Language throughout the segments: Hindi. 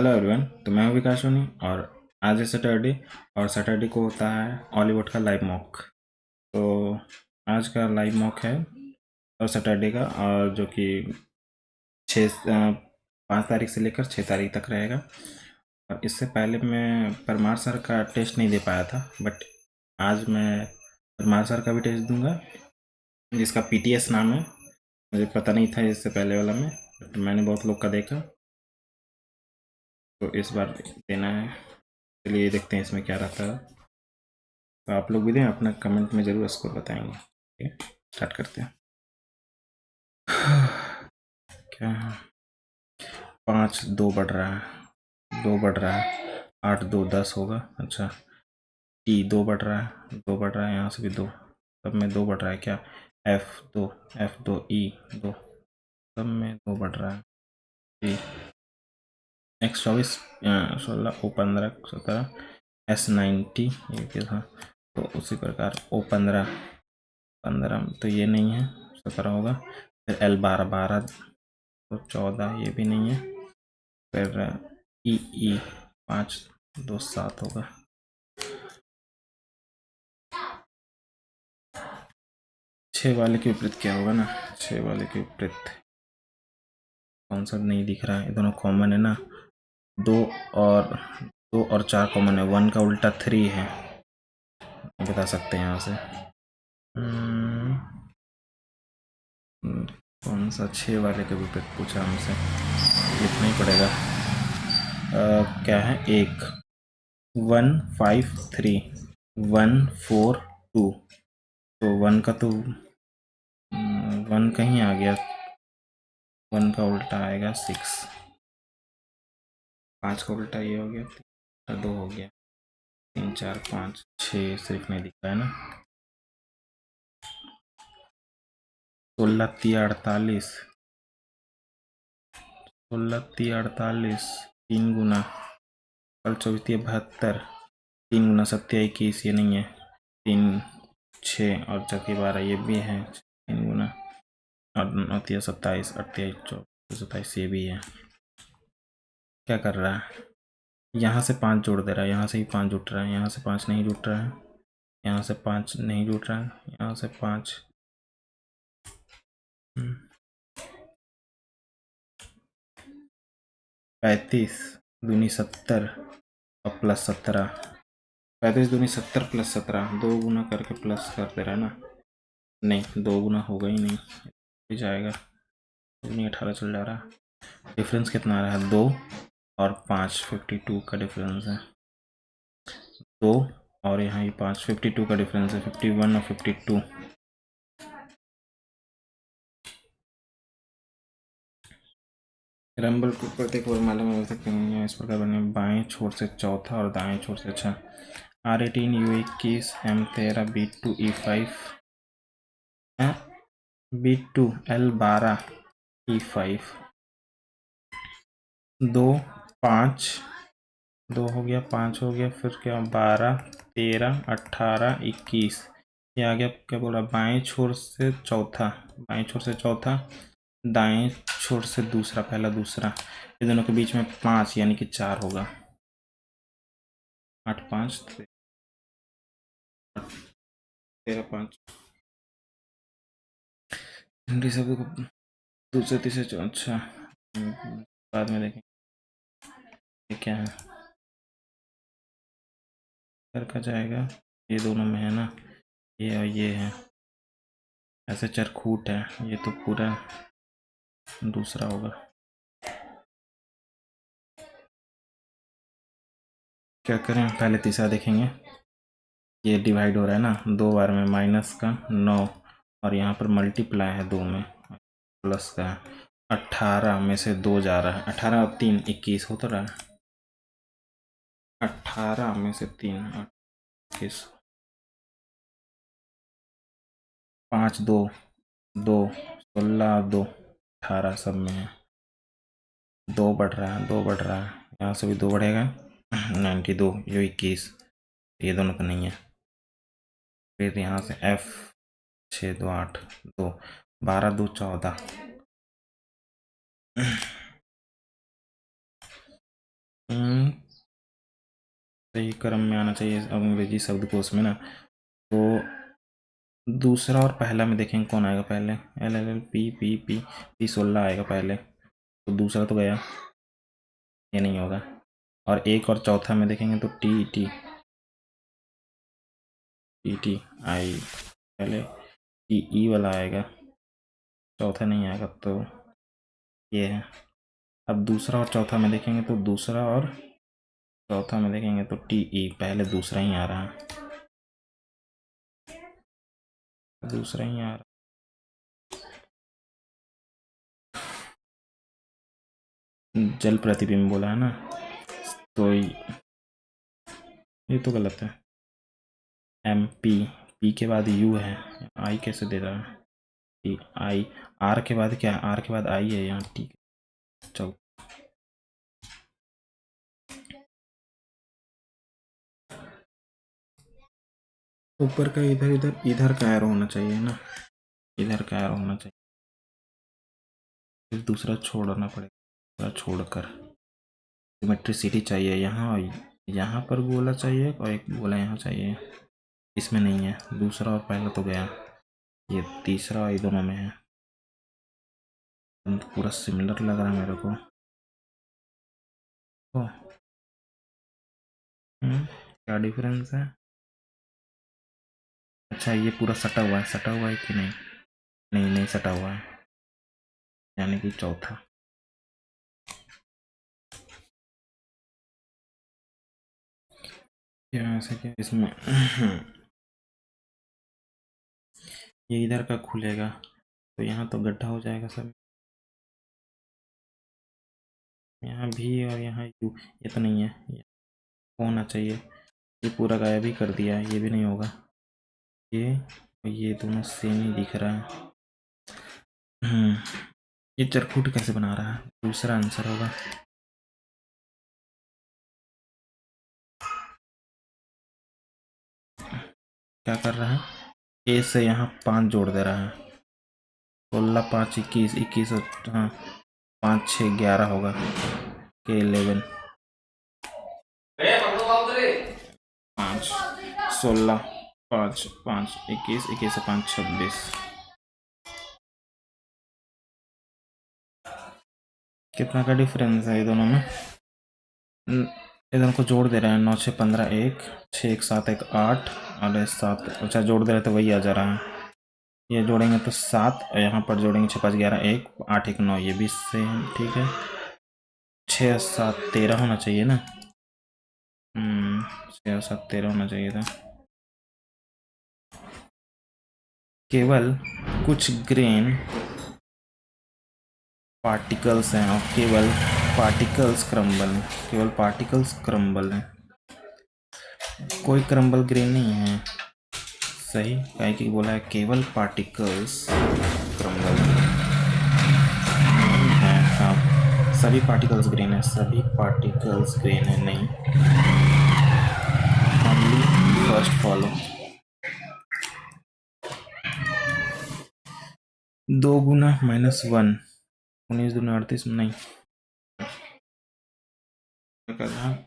हेलो एवरीवन, तो मैं हूं विकास सोनी और आज है सैटरडे और सैटरडे को होता है हॉलीवुड का लाइव मॉक। तो आज का लाइव मॉक है और सैटरडे का, और जो कि 5 तारीख से लेकर 6 तारीख तक रहेगा। और इससे पहले मैं परमार सर का टेस्ट नहीं दे पाया था, बट आज मैं परमार सर का भी टेस्ट दूंगा, जिसका PTS नाम है। मुझे पता नहीं था इससे पहले वाला में, बट मैंने बहुत लोग का देखा, तो इस बार देना है। चलिए देखते हैं इसमें क्या रहता है। तो आप लोग भी दें, अपना कमेंट में ज़रूर स्कोर बताएंगे। ठीक है, स्टार्ट करते हैं। क्या है? 5-2 बढ़ रहा है, 2 बढ़ रहा है, 8-2-10 होगा। अच्छा, T 2 बढ़ रहा है, 2 बढ़ रहा है, यहाँ से भी 2, सब में 2 बढ़ रहा है। क्या? F2 E 2, सब में 2 बढ़ रहा है। X24 16 O15 17 S90 ये क्या था? तो उसी प्रकार O15 तो ये नहीं है, 17 होगा। फिर L12 तो 14, ये भी नहीं है। फिर E 5-2-7 होगा। छः वाले के विपरीत क्या होगा ना? 6 वाले के विपरीत कौन सा नहीं दिख रहा है? ये दोनों कॉमन है ना, 2 और 4 कॉमन है, 1 का उल्टा 3 है। बता सकते हैं यहाँ से। कौन सा 6 वाले के विपरीत पूछा हमसे, लिखना ही पड़ेगा। क्या है? 1-5-3 1-4-2, तो 1 का तो 1 कहीं आ गया, 1 का उल्टा आएगा 6, 5 का उल्टा ये हो गया, 2 हो गया, 3-4-5-6 सिर्फ नहीं दिखा है ना। 16-3-48, 16-3-48 3 गुना, कल 24-72 3 गुना 7-21, ये नहीं है। 3-6 और 4-12 ये भी है, 3 गुना, और 9-27 28-24-27 ये भी है। क्या कर रहा है? यहाँ से 5 जोड़ दे रहा है, यहाँ से ही 5 जुट रहा है, यहाँ से 5 नहीं जुट रहा है, यहाँ से 5 नहीं जुट रहा है, यहाँ से 5 35 दूनी 70 और प्लस 17, 35 दूनी 70 प्लस 17, 2 गुना करके प्लस कर दे रहा है ना। नहीं, 2 गुना होगा ही नहीं, भी जाएगा, 18 चल जा रहा है। डिफरेंस कितना आ रहा है? 2 और 5, 52 का डिफरेंस है। 2 और यहाँ ही 5, 52 का डिफरेंस है, 51 और 52। रंबल को प्रत्येक वर्णमाला में इस प्रकार बने: बाएं छोर से चौथा और दाएं छोर से अच्छा। R18 U21 M13 B2 E5 B2 L12 E5 2 5 2 हो गया, 5 हो गया, फिर क्या? 12 13 18 21, ये आ गया। क्या बोला? बाएं छोर से चौथा, बाएं छोर से चौथा, दाएं छोर से दूसरा, पहला दूसरा, ये दोनों के बीच में 5 यानी कि 4 होगा। 8 5 13 5 हिंदी शब्द को दूसरे तीसरे अच्छा बाद में देखें ये क्या है। कर का जाएगा, ये दोनों में है ना, ये और ये है, ऐसे चरखूट है, ये तो पूरा दूसरा होगा। क्या करें, पहले तीसरा देखेंगे। ये डिवाइड हो रहा है ना 2 बार में, माइनस का 9 और यहाँ पर मल्टीप्लाई है 2 में, प्लस का 18 में से 2 जा रहा है, 18 और 3 21 हो तो रहा है, 18 में से 3 21, 5 2 2 16 2 18 सब में है। 2 बढ़ रहा है, 2 बढ़ रहा है, यहाँ से भी 2 बढ़ेगा, 92 ये 21, ये दोनों का नहीं है। फिर यहाँ से F 6 2 8 2 12 2 14 सही क्रम में आना चाहिए अंग्रेजी शब्दकोश में ना। तो दूसरा और पहला में देखेंगे कौन आएगा पहले। L L L P P P P 16 आएगा पहले, तो दूसरा तो गया, ये नहीं होगा। और एक और चौथा में देखेंगे तो T T T T I, पहले टी ई वाला आएगा, चौथा नहीं आएगा, तो ये है। अब दूसरा और चौथा में देखेंगे तो दूसरा और चौथा में देखेंगे तो टी ई, पहले दूसरा ही आ रहा है, दूसरा ही आ रहा है। जल प्रतिबिंब बोला है ना, तो ये तो गलत है। एम पी, पी के बाद यू है, आई कैसे दे रहा है, टी आई, आर के बाद क्या, आर के बाद आई है यहाँ, टी। चलो ऊपर का इधर इधर इधर का एरो होना चाहिए ना, इधर का एरो होना चाहिए, फिर दूसरा छोड़ना पड़ेगा, दूसरा छोड़कर सिमेट्रिसिटी चाहिए यहाँ, और यहाँ पर गोला चाहिए और एक गोला यहाँ चाहिए, इसमें नहीं है। दूसरा और पहला तो गया, ये तीसरा ये दोनों में है। पूरा सिमिलर लग रहा है मेरे को। तो क्या डिफरेंस है? अच्छा ये पूरा सटा हुआ है, सटा हुआ है कि नहीं, नहीं नहीं सटा हुआ है, यानी कि चौथा। क्या ऐसा क्या इसमें ये इधर का खुलेगा तो यहाँ तो गड्ढा हो जाएगा सब, यहाँ भी और यहाँ यू, ये तो नहीं है, ये होना चाहिए। ये पूरा गायब ही कर दिया है, ये भी नहीं होगा, ये और ये दोनों सेम ही दिख रहा है। ये चरखूट कैसे बना रहा है, दूसरा आंसर होगा। क्या कर रहा है, ए से यहाँ 5 जोड़ दे रहा है, 16 5 21 21, हाँ 5 6 11 होगा, के 11 5 16 5 5 21 21 से 5 26, कितना का डिफरेंस है ये दोनों में। ये दोनों को जोड़ दे रहे हैं, 9 6 15 1 6 1 7 1 8 और 7, अच्छा जोड़ दे रहे तो वही आ जा रहा है। ये जोड़ेंगे तो 7, यहाँ पर जोड़ेंगे 6 5 11 1 8 1 9, ये भी सेम ठीक है। 6 7 13 होना चाहिए ना, 6 7 13 होना चाहिए था। केवल कुछ ग्रेन पार्टिकल्स हैं और केवल पार्टिकल्स क्रम्बल, केवल पार्टिकल्स क्रम्बल हैं, कोई क्रम्बल ग्रेन नहीं है। सही कहीं की बोला है, केवल पार्टिकल्स क्रम्बल नहीं है। हाँ सभी पार्टिकल्स ग्रेन है, सभी पार्टिकल्स ग्रेन है नहीं, ओनली फर्स्ट फॉलो। 2 गुना -1, 19 दूना 38, नहीं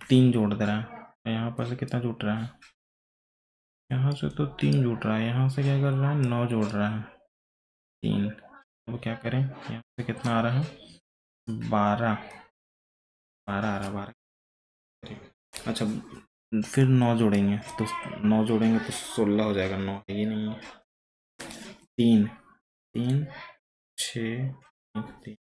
3 जोड़ दे रहा है, यहाँ पर से कितना जुट रहा है, यहाँ से तो 3 जुट रहा है, यहाँ से क्या कर रहा है 9 जोड़ रहा है 3। अब क्या करें, यहाँ से कितना आ रहा है 12 12 आ रहा है 12। अच्छा फिर 9 जोड़ेंगे तो 9 जोड़ेंगे तो 16 हो जाएगा, 9 ये नहीं है, 3 3 6 3।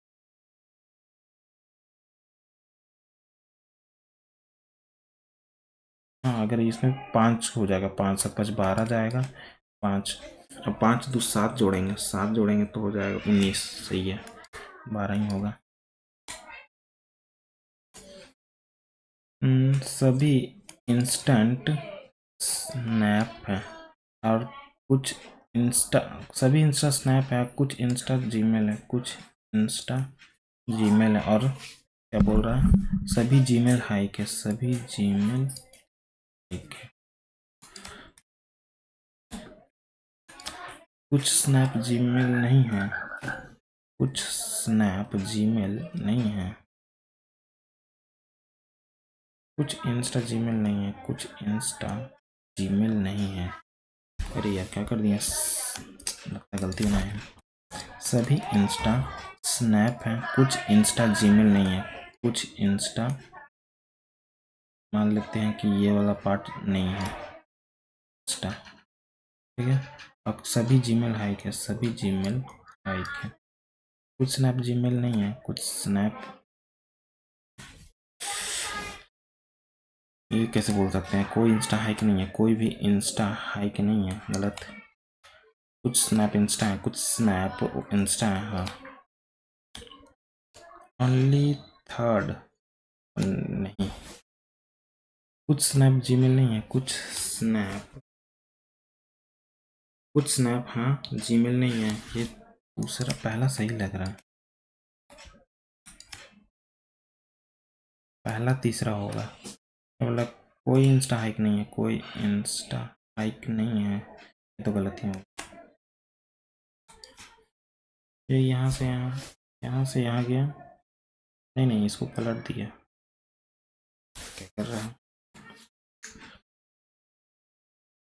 हाँ अगर इसमें 5 हो जाएगा, 5 7 5 12 जाएगा 5, अब 5 2 7 जोड़ेंगे, 7 जोड़ेंगे तो हो जाएगा 19, सही है 12 ही होगा। सभी इंस्टेंट स्नैप है और कुछ इंस्टा, सभी इंस्टा स्नैप है, कुछ इंस्टा जीमेल है, कुछ इंस्टा जीमेल है, और क्या बोल रहा है सभी जीमेल हाइक है, सभी जीमेल हाइक है। कुछ स्नैप जीमेल नहीं है, कुछ स्नैप जीमेल नहीं है, कुछ इंस्टा जीमेल नहीं है, कुछ इंस्टा जीमेल नहीं है। अरे यार क्या कर दिया, लगता है गलती बनाए हैं। सभी इंस्टा स्नैप हैं, कुछ इंस्टा जीमेल नहीं है, कुछ इंस्टा, मान लेते हैं कि ये वाला पार्ट नहीं है इंस्टा, ठीक है। अब सभी जीमेल हाइक है, सभी जीमेल हाइक है, कुछ स्नैप जीमेल नहीं है, कुछ स्नैप, ये कैसे बोल सकते हैं, कोई इंस्टा हाइक नहीं है, कोई भी इंस्टा हाइक नहीं है, गलत। कुछ स्नैप इंस्टा है, कुछ स्नैप इंस्टा है, हाँ। ओनली थर्ड नहीं, कुछ स्नैप जीमेल नहीं है, कुछ स्नैप हाँ जीमेल नहीं है। ये दूसरा, पहला सही लग रहा है, पहला तीसरा होगा, मतलब कोई इंस्टा हाइक नहीं है, कोई इंस्टा हाइक नहीं है, ये तो गलत ही होगा। ये यहाँ से यहाँ, यहाँ से यहाँ गया, नहीं नहीं इसको पलट दिया, क्या कर रहा है,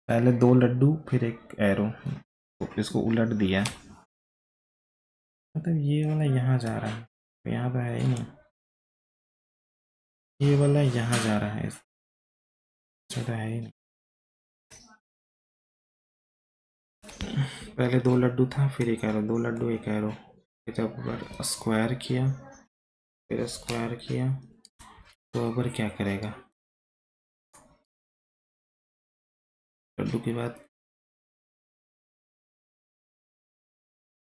पहले 2 लड्डू फिर एक एरो, तो इसको उलट दिया, मतलब ये वाला यहाँ जा रहा है, तो यहाँ तो है ही नहीं, ये वाला यहाँ जा रहा है, इसमें तो है ही नहीं। पहले 2 लड्डू था, फिर एक एरो, 2 लड्डू एक एरो, फिर जब स्क्वायर किया, फिर स्क्वायर किया, तो अगर क्या करेगा, लड्डू के बाद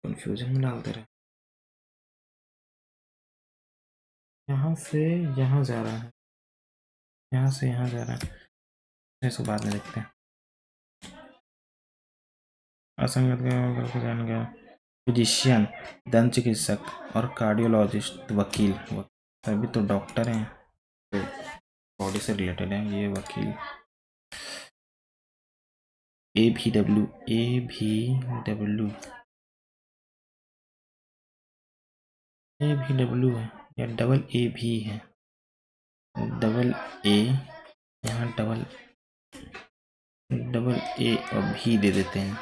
कंफ्यूजन में डालते रहे, यहाँ से यहाँ जा रहा है, यहाँ से यहाँ जा रहा है, इसको बाद में देखते हैं। असंगत का जान गया, फिजिशियन दंत चिकित्सक और कार्डियोलॉजिस्ट वकील, सभी तो डॉक्टर हैं, तो बॉडी से रिलेटेड है। ये वकील, ए भी डब्ल्यू है या डबल ए भी है, डबल ए, यहाँ डबल ए और भी दे देते हैं,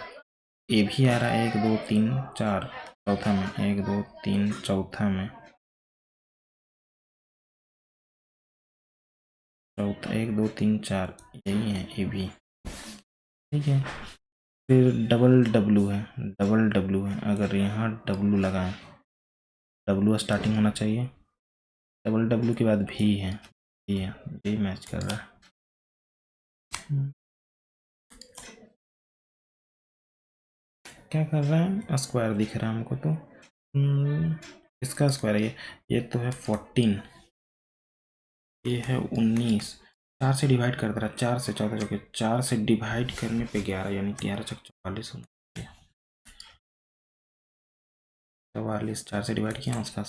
ए भी आ रहा है, 1 2 3 4 चौथा में, 1 2 3 चौथा में, चौथा 1 2 3 4 यही है ए भी, ठीक है। फिर डबल डब्लू है, अगर यहाँ डब्लू लगाएं, डब्लू स्टार्टिंग होना चाहिए, डबल डब्लू के बाद भी है, ये मैच कर रहा है, क्या कर रहा है, स्क्वायर दिख रहा है हमको, तो इसका स्क्वायर है ये तो है 14, ये है 19, 4 से डिवाइड कर दे रहा है, 4 से 14 चौके, 4 से डिवाइड करने पे 11, यानी 11 चौक 44 हो गया, 44, 4 से डिवाइड किया उसका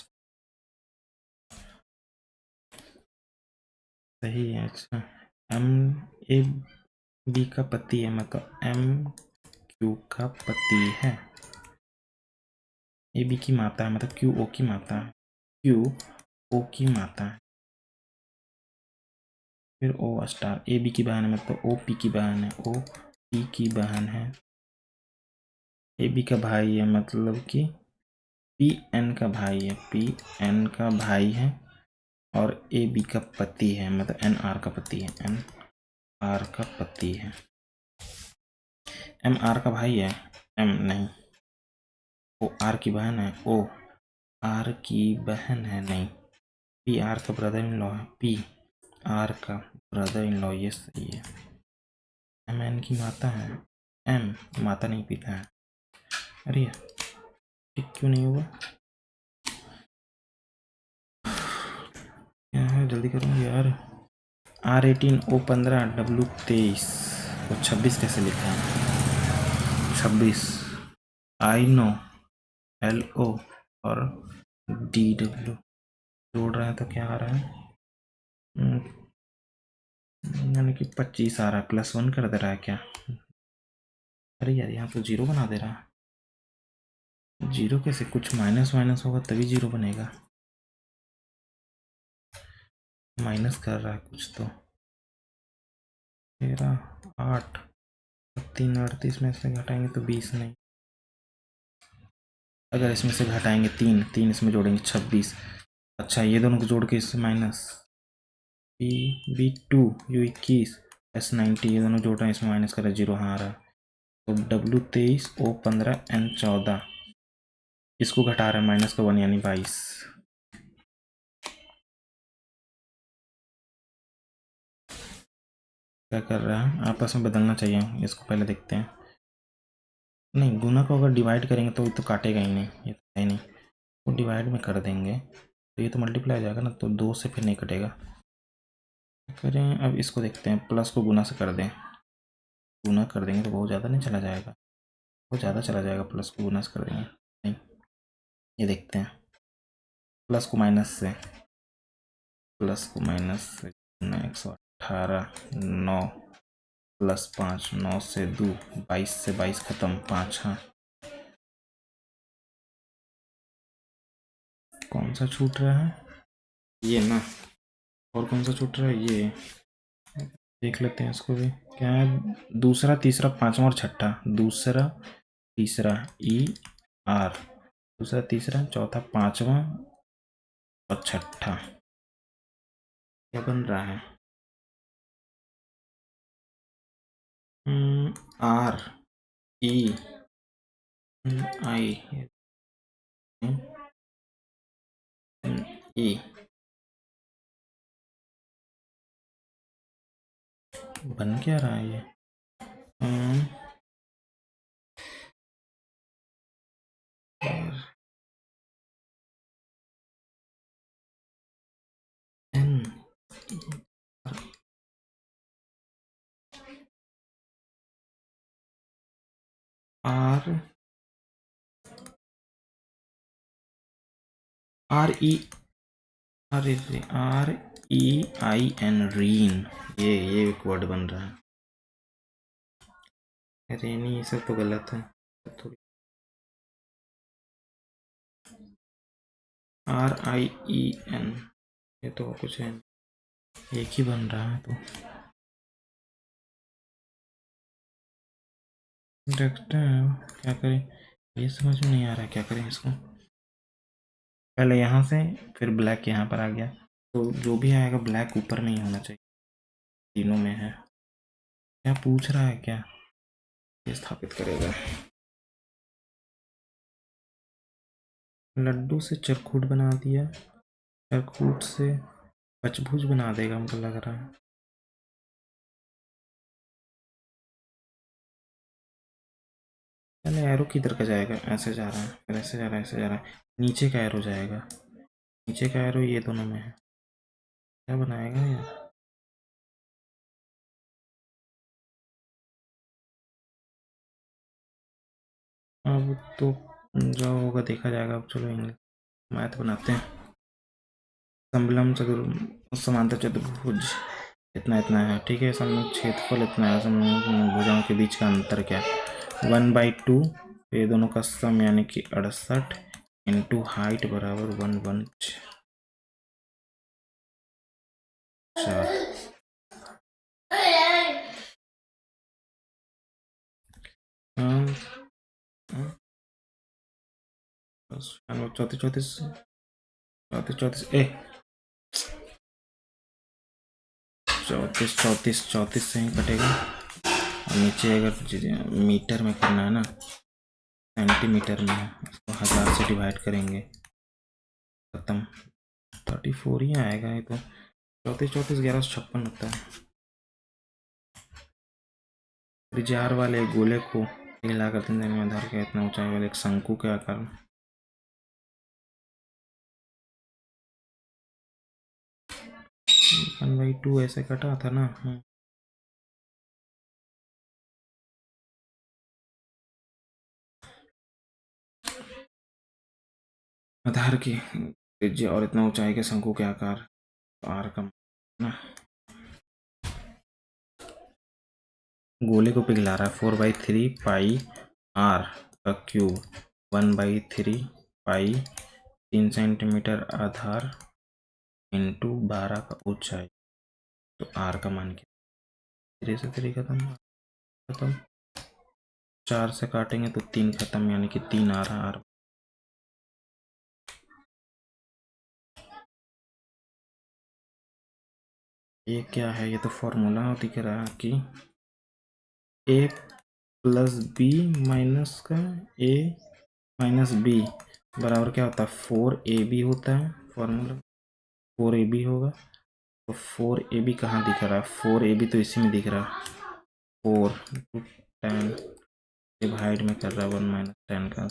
सही है। अच्छा, एम ए बी का पति है, मतलब एम क्यू का पति है, ए बी की माता है, मतलब क्यू ओ की माता है, क्यू ओ की माता है, फिर ओ स्टार, ए बी की बहन है, मतलब ओ पी की बहन है, ओ पी की बहन है, ए बी का भाई है, मतलब कि पी एन का भाई है, पी एन का भाई है, और ए बी का पति है, मतलब एन आर का पति है, एन आर का पति है, एम आर का भाई है, एम नहीं, ओ आर की बहन है, ओ आर की बहन है, नहीं, पी आर का ब्रदर इन लॉ है, पी आर का ब्रदर इन लॉ, ये सही है। एम एन की माता है, एम माता नहीं पिता है, अरे ठीक क्यों नहीं हुआ, क्या है, जल्दी करूँगी यार, R18 O15 W23 तो 26 कैसे लिखा है, 26 आई नो LO और DW जोड़ रहा है तो क्या आ रहा है, यानी कि 25 आ रहा है, +1 कर दे रहा है क्या, अरे यार यहाँ तो 0 बना दे रहा है, 0 कैसे, कुछ माइनस माइनस होगा तभी 0 बनेगा, माइनस कर रहा है कुछ तो, 13 8 3 38 में से घटाएंगे तो 20 नहीं, अगर इसमें से घटाएंगे 3 इसमें जोड़ेंगे 26। अच्छा ये दोनों को जोड़ के इससे माइनस B2 U21 S90 ये दोनों जोड़ रहे हैं, इसमें माइनस करें 0 हाँ आ रहा है। तो W23 O15 N14 इसको घटा रहे हैं माइनस का 1 यानी 22। क्या कर रहा है, आपस में बदलना चाहिए, इसको पहले देखते हैं। नहीं गुना को अगर डिवाइड करेंगे तो काटेगा ही नहीं, ये तो है नहीं, वो डिवाइड में कर देंगे तो ये तो मल्टीप्लाई जाएगा ना, तो 2 से फिर नहीं कटेगा। करें अब इसको देखते हैं, प्लस को गुना से कर दें, गुना कर देंगे तो बहुत ज़्यादा नहीं चला जाएगा, बहुत ज़्यादा चला जाएगा, प्लस को गुना से कर देंगे नहीं। ये देखते हैं प्लस को माइनस से, प्लस को माइनस से 118 9 प्लस 5 9 से 2 22 से 22 खत्म 5 हाँ। कौन सा छूट रहा है ये ना, और कौन सा छूट रहा है ये देख लेते हैं इसको भी। क्या है, दूसरा तीसरा पांचवा और छठा, दूसरा तीसरा ER, दूसरा तीसरा चौथा पांचवा और छठा, क्या बन रहा है REINE बन क्या रहा है ये REIN रीन, ये एक वर्ड बन रहा है, रेनी, ये सब तो गलत है थोड़ी। RIEN ये तो कुछ है, एक ही बन रहा है, तो देखते हैं क्या करें, ये समझ में नहीं आ रहा है क्या करें इसको। पहले यहाँ से फिर ब्लैक यहाँ पर आ गया, तो जो भी आएगा ब्लैक ऊपर में ही होना चाहिए, तीनों में है। क्या पूछ रहा है, क्या ये स्थापित करेगा, लड्डू से चरखूट बना दिया, चरखूट से पचभुज बना देगा हमको लग रहा है। पहले एरो किधर का जाएगा, ऐसे जा रहा है, फिर ऐसे जा रहा है, ऐसे जा रहा है, नीचे का एरो जाएगा, नीचे का एरो ये दोनों में है, क्या बनाएगा ये। अब तो जो होगा देखा जाएगा, अब चलो इंग्लिश मैथ बनाते हैं। समलम चतुर्भुज समांतर चतुर्भुज इतना इतना है, ठीक है, समलंब क्षेत्रफल इतना है, समलंब भुजाओं के बीच का अंतर क्या है 1/2, ये दोनों का सम यानी कि 68 इंटू हाइट बराबर 114। चौतीस चौतीस चौतीस चौतीस 34 से ही कटेगा, और नीचे अगर मीटर में करना है ना, सेंटीमीटर में है, इसको 1000 से डिवाइड करेंगे, खत्म 34 ही आएगा ये तो, 34 1156 होता है। त्रिज्यार वाले गोले को मिला कर 3 में आधार के इतना ऊंचाई वाले एक शंकु के आकार में, वन बाई टू ऐसे कटा था ना। आधार की त्रिज्या और इतना ऊंचाई के शंकु के आकार, आर का ना, गोले को पिघला रहा है 4/3 पाई R का क्यूब 1/3 पाई 3 सेंटीमीटर आधार इंटू 12 का ऊंचाई, तो R का मान क्या, 3 से 3 खत्म। 4 से काटेंगे तो 3 खत्म, यानी कि 3 आ रहा है। ये क्या है? ये तो फॉर्मूला दिख रहा है कि a प्लस बी माइनस का a माइनस बी बराबर क्या होता है? 4ab होता है फॉर्मूला। 4ab होगा तो 4ab कहाँ दिख रहा है? 4ab तो इसी में दिख रहा है। 4 10 डिवाइड में कर रहा है 1 माइनस 10 का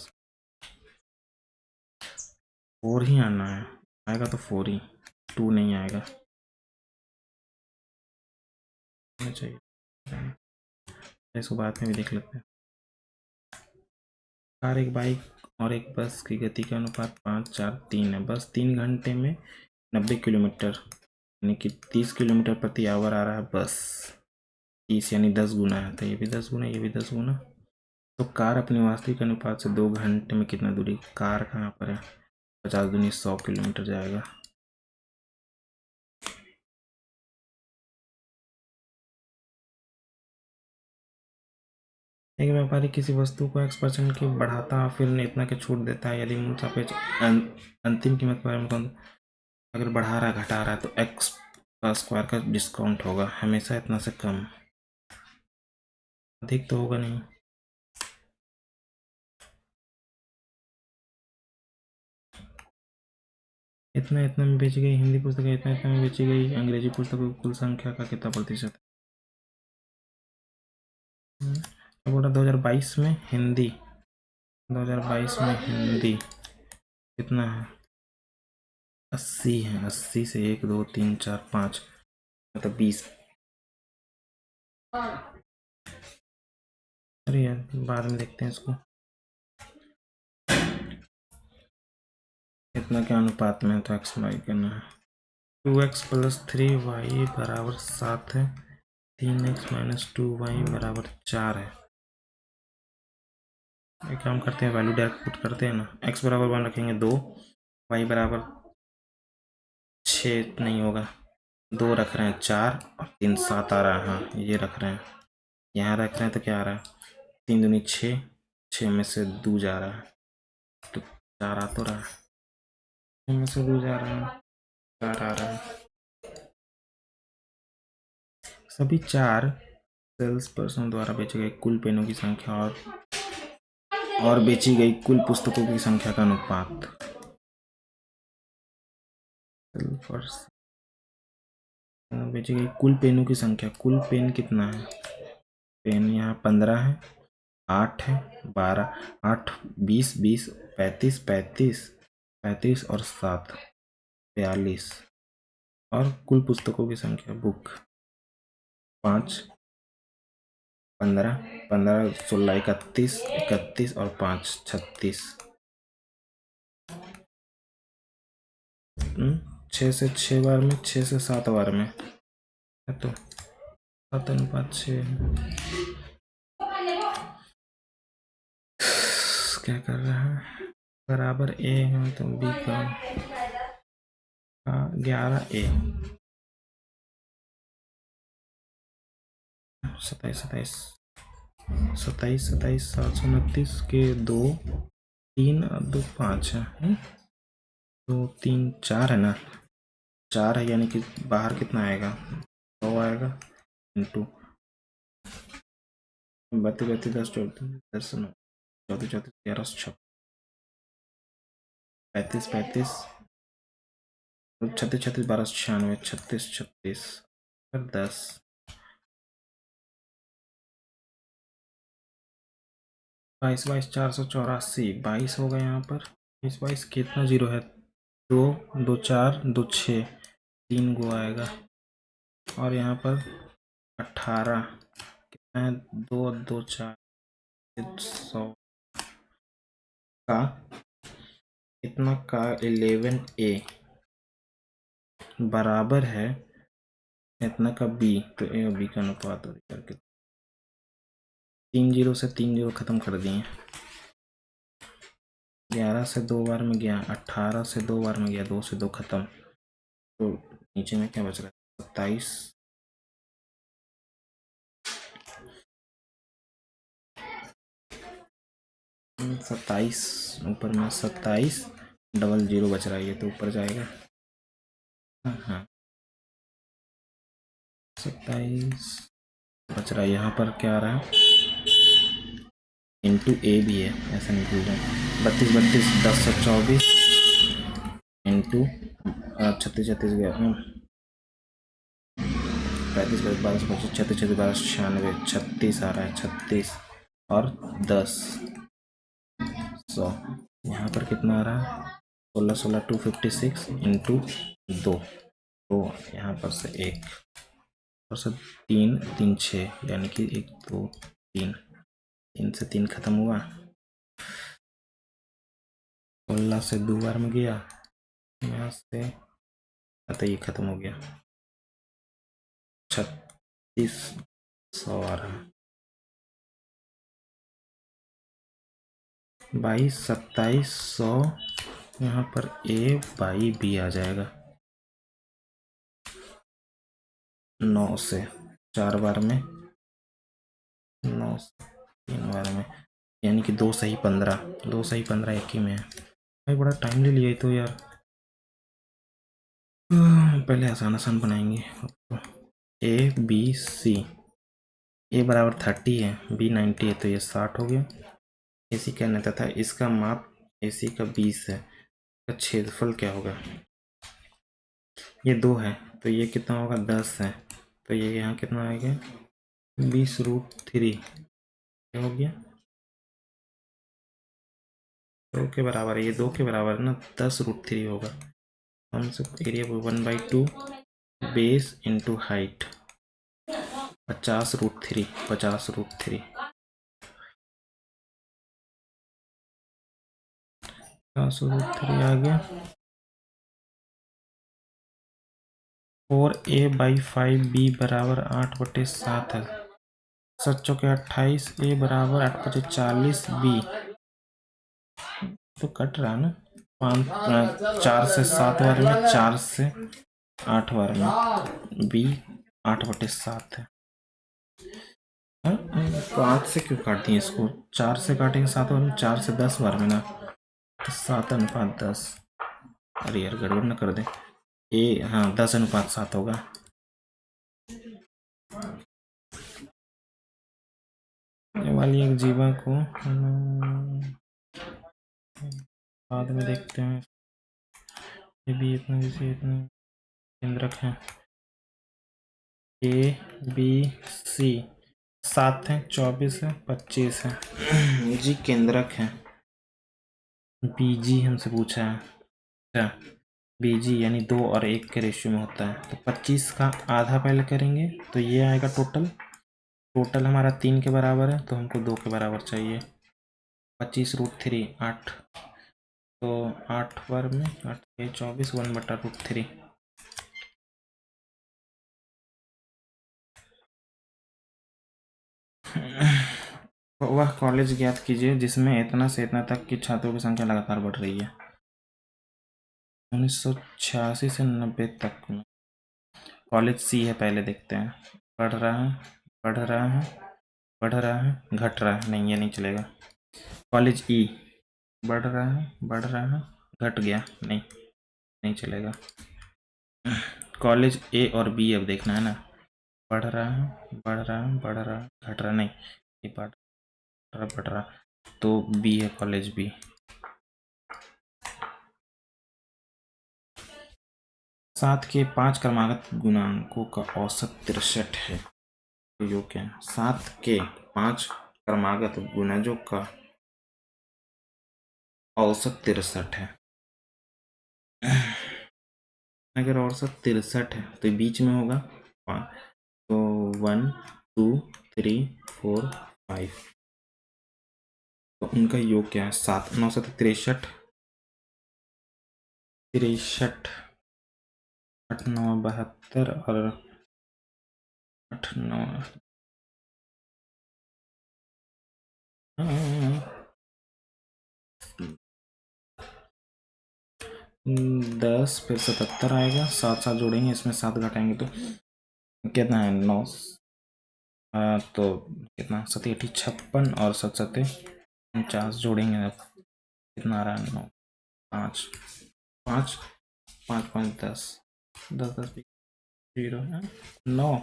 4 ही आना है। आएगा तो 4 ही, 2 नहीं आएगा चाहिए। इसको बाद में भी देख लेते हैं। कार, एक बाइक और एक बस की गति का अनुपात 5, 4, 3 है। बस 3 घंटे में 90 किलोमीटर यानी कि 30 किलोमीटर प्रति आवर आ रहा है। बस 30 यानी 10 गुना है, तो ये भी 10 गुना, ये भी 10 गुना। तो कार अपने वास्तविक अनुपात से 2 घंटे में कितना दूरी? कार कहाँ पर है? 50 दूनी 100 किलोमीटर जाएगा। एक व्यापारी किसी वस्तु को x% की बढ़ाता है फिर इतना के छूट देता है। यदि मूल सापेक्ष अंतिम कीमत के बारे में अगर बढ़ा रहा है घटा रहा है तो x का स्क्वायर का डिस्काउंट होगा, हमेशा इतना से कम, अधिक तो होगा नहीं। इतना इतना में बेची गई हिंदी पुस्तकें इतना इतना में बेची गई अंग्रेजी पुस्तकों की कुल संख्या का कितना प्रतिशत है? बोला 2022 में हिंदी, 2022 में हिंदी कितना है? 80 है। 80 से 1 2 3 4 5 मतलब 20। अरे यार बाद में देखते हैं इसको। इतना क्या अनुपात में है तो एक्स वाई करना है। 2x प्लस 3y बराबर 7 है। 3x माइनस 2y बराबर 4 है। एक काम करते हैं, वैल्यू डायरेक्ट पुट करते हैं ना। x बराबर 1 रखेंगे 2, y बराबर 6 नहीं होगा, 2 रख रहे हैं 4 और 3 7 आ रहा है। हाँ ये रख रहे हैं, यहाँ रख रहे हैं तो क्या आ रहा है? 3 दूनी 6, 6 में से 2 जा रहा है तो 4 आ तो रहा है, 6 में से 2 जा रहा है 4 आ रहा है। सभी 4 सेल्स पर्सन द्वारा बेचे गए कुल पेनों की संख्या और बेची गई कुल पुस्तकों की संख्या का अनुपात। बेची गई कुल पेनों की संख्या, कुल पेन कितना है? पेन यहाँ 15 है, 8 है, 12, 8 20 20 35 35 35 और 7 42। और कुल पुस्तकों की संख्या बुक 5 15 15 16 31 31 और 5 36। 6 से 6 बार में, 6 से 7 बार में है तो 7:6 क्या कर रहा है? बराबर ए है तो बी का 11a 27 27 27 729 के 2 3 और 2 5 है, 2 3 4 है ना, 4 है यानी कि बाहर कितना आएगा? 100 आएगा इंटू 32 32 10 14 10 9 14 14 11 6 35 35 36 36 12 96 36 36 10 22 22 484 22 होगा यहाँ पर। 22 22 कितना जीरो है? 2 2 4 2 6 3 गो आएगा। और यहाँ पर 18 कितना है? 2 2 4 100 का इतना का 11a बराबर है इतना का b। तो a और b का अनुपात करके 3 जीरो से 3 जीरो खत्म कर दिए। 11 से 2 बार में गया, 18 से 2 बार में गया, 2 से 2 खत्म। तो नीचे में क्या बच रहा है? 27 27 ऊपर में 27 डबल जीरो बच रहा है, ये तो ऊपर जाएगा। हाँ 27 बच रहा है, यहाँ पर क्या आ रहा है इंटू ए भी है, ऐसा नहीं भूल जाए। 32 10 24 इंटू 36 36 गया 35 12 25 36 36 12 96 36 आ रहा है 36 और 10 100। यहाँ पर कितना आ रहा है 16 16 256 इंटू 2 तो यहाँ पर से 1 और से 3 3 6 यानी कि 1 2 3 3 से 3 खत्म हुआ। 16 से 2 बार में गया, यहाँ से अतः ये खत्म हो गया। 3600 आ रहा है। 22 2700 यहाँ पर ए बाई बी आ जाएगा। 9 से 4 बार में 9 से 3 बार में यानी कि 2 सही 15 2 सही 15 एक ही में है। भाई बड़ा टाइम ले लिया तो यार, पहले आसान आसान बनाएंगे। ए बी सी, ए बराबर 30 है, बी 90 है, तो ये 60 हो गया। ए सी कहना था इसका माप ए सी का 20 है, इसका क्षेत्रफल क्या होगा, ये 2 है तो ये कितना होगा 10 है, तो ये यहाँ कितना आएगा 20√3 क्या हो गया 2 के बराबर है, ये 2 के बराबर ना 10√3 होगा। हम सब एरिया 1/2 बेस इंटू हाइट 50√3 50√3 50√3 आ गया। 4a/5 b बराबर 8/7 है। 7 चौके 28 a बराबर 8/40 b तो कट रहा है ना 4 से 7 बार में 4 से 8 बार में b 8/7 है। 5 से क्यों काट दिए इसको, 4 से काटेंगे 7 बार में, 4 से 10 बार में ना, तो 7:10। अरे यार गड़बड़ न कर दे, ए हाँ 10:7 होगा। ये वाली एक जीवा को बाद में देखते हैं, ये भी इतना केंद्रक है। ए बी सी 7 है, 24 है, 25 है जी केंद्रक है। बीजी हमसे पूछा है, क्या बीजी यानी 2 और 1 के रेशियो में होता है, तो 25 का आधा पहले करेंगे तो ये आएगा टोटल हमारा 3 के बराबर है, तो हमको 2 के बराबर चाहिए। 25√3 8, तो 8 बार में 8 24 1/√3। वह कॉलेज ज्ञात कीजिए जिसमें इतना से इतना तक की छात्रों की संख्या लगातार बढ़ रही है। 1986 से 90 तक में कॉलेज सी है, पहले देखते हैं। बढ़ रहा है बढ़ रहा है बढ़ रहा है घट रहा है, नहीं ये नहीं चलेगा। कॉलेज ई बढ़ रहा है घट गया, नहीं नहीं चलेगा। कॉलेज ए और बी अब देखना है ना, बढ़ रहा है घट रहा नहीं, ये बढ़ रहा तो बी है, कॉलेज बी। सात के 5 क्रमागत गुणांकों का औसत 63 है। तो यो क्या है 7 के 5 क्रमागत गुणजों का औसत 63 है। अगर औसत 63 है तो बीच में होगा, तो 1 2 3 4 5, तो उनका योग क्या है 7 9 7 63 8 9 72 और 8 9 10 फिर 77 आएगा, 7 7 जोड़ेंगे, इसमें 7 घटाएंगे तो कितना है 9, तो कितना 7 8 56 और 7 7 49 जोड़ेंगे अब, कितना आ रहा है? 9, 5, 5, 5, 5, 10, 10, 10, 0, 9,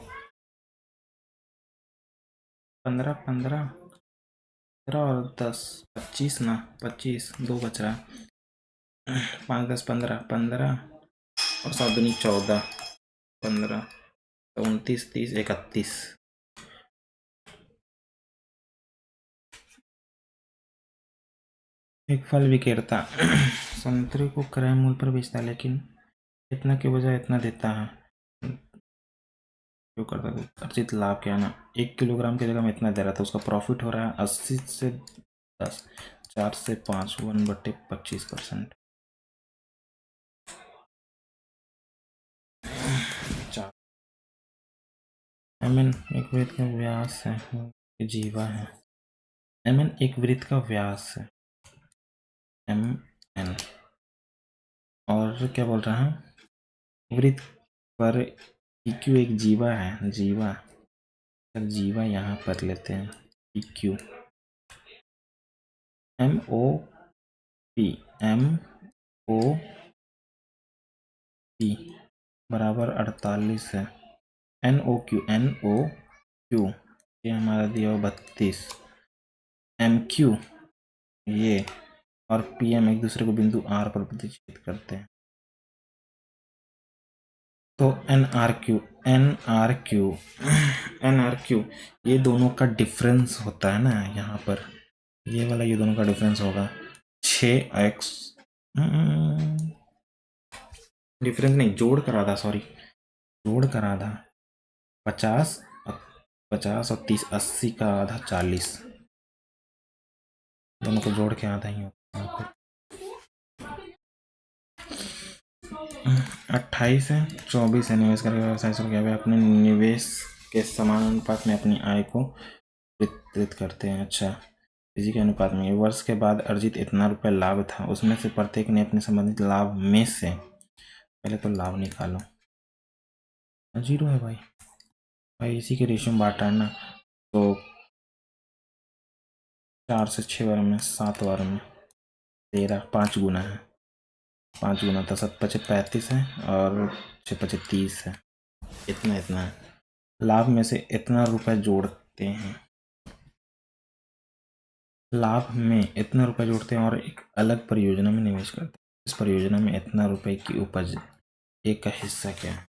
15, 15, 15 और 10, 25 ना, 25, 2 बच रहा है। 5, 10, 15, 15 और 7 दूनी 14, 15, 29, 30, 31। एक फल विक्रेता संतरे को क्रय मूल्य पर बेचता है, लेकिन इतना के बजाय इतना देता है। जो करता है अर्जित लाभ क्या है ना, 1 किलोग्राम की जगह में इतना दे रहा था, उसका प्रॉफिट हो रहा है 80 से 10, 4 से 5, 1/25%। 4 mn एक वृत्त का व्यास है, जीवा है। mn एक वृत्त का व्यास है, mn। और क्या बोल रहा है, वृत्त पर PQ एक जीवा है, जीवा। जीवा यहाँ पर लेते हैं, PQ MOP, MOP बराबर 48 है। NOQ ये हमारा दिया 32, MQ ये और PM एक दूसरे को बिंदु R पर प्रतिच्छेद करते हैं। तो NRQ ये दोनों का डिफरेंस होता है ना, यहाँ पर ये वाला, ये दोनों का डिफरेंस होगा 6x, डिफरेंस नहीं, जोड़ कर आधा, सॉरी, जोड़ कर आधा 50, 50 और 30, 80 का आधा 40, दोनों को जोड़ के आधा ही होगा। 28 है, 24 है। निवेश करके व्यवसाय शुरू किया, वे अपने निवेश के समान अनुपात में अपनी आय को वितरित करते हैं। अच्छा, इसी के अनुपात में वर्ष के बाद अर्जित इतना रुपए लाभ था, उसमें से प्रत्येक ने अपने संबंधित लाभ में से, पहले तो लाभ निकालो, 0 है भाई इसी के रेशियो में बांटा है ना, तो 4 से 6 बार में, 7 बार में 13, 5 गुना है, 5 गुना था 7 पचे 35 है और 6 पचे 30 है, इतना है। लाभ में से इतना रुपए जोड़ते हैं, लाभ में इतना रुपए जोड़ते हैं और एक अलग परियोजना में निवेश करते हैं। इस परियोजना में इतना रुपए की उपज, एक का हिस्सा क्या है,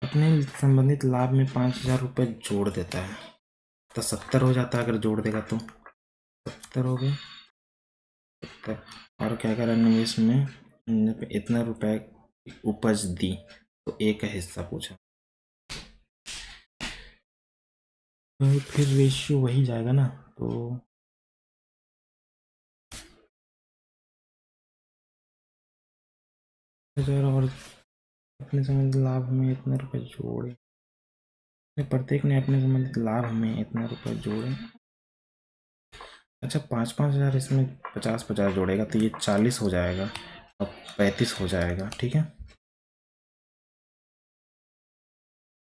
अपने संबंधित लाभ में 5,000 रुपए जोड़ देता है, तो 70 हो जाता है। अगर जोड़ देगा तो 70 हो गए, 70। और क्या करें, निवेश में इतना रुपए उपज दी, तो एक का हिस्सा पूछा, तो फिर रेशियो वही जाएगा ना, तो और अपने संबंधित लाभ में इतने रुपए जोड़े, प्रत्येक ने अपने संबंधित लाभ में इतना रुपए जोड़े। अच्छा, 5,000 इसमें 50 जोड़ेगा तो ये 40 हो जाएगा और 35 हो जाएगा, ठीक है।